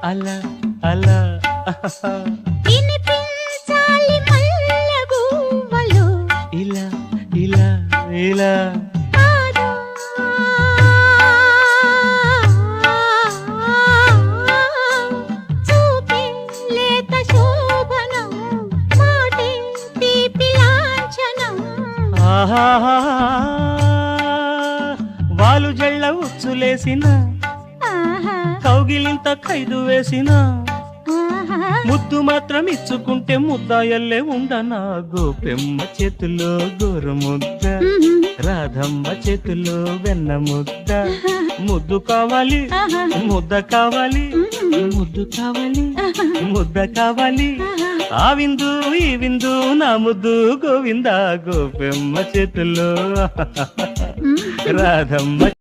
అలా అలా వినిపించాలి మల్లె గువ్వలు ఇలా ఇలా ఇలా కాదా చూపే లేత శోభనం మాటే తీపి లాంఛనం ఆహాహా వాలు జళ్ళ ఉచ్చులేసిన ఆహా కౌగిలింత ఖైదు వేసిన ఆహా ముద్దు మాత్రం ఇచ్చుకుంటే ముద్దాయల్లే ఉండనా గోపెమ్మ చేతిలో గోరు ముద్ద రాధమ్మ చేతిలో వెన్న ముద్ద ముద్దు కావాలి ముద్ద కావాలి ముద్దు కావాలి ముద్ద కావాలి ఆ విందు ఈ విందు నా ముద్దు గోవింద గోపెమ్మ చేతిలో రాధమ్మ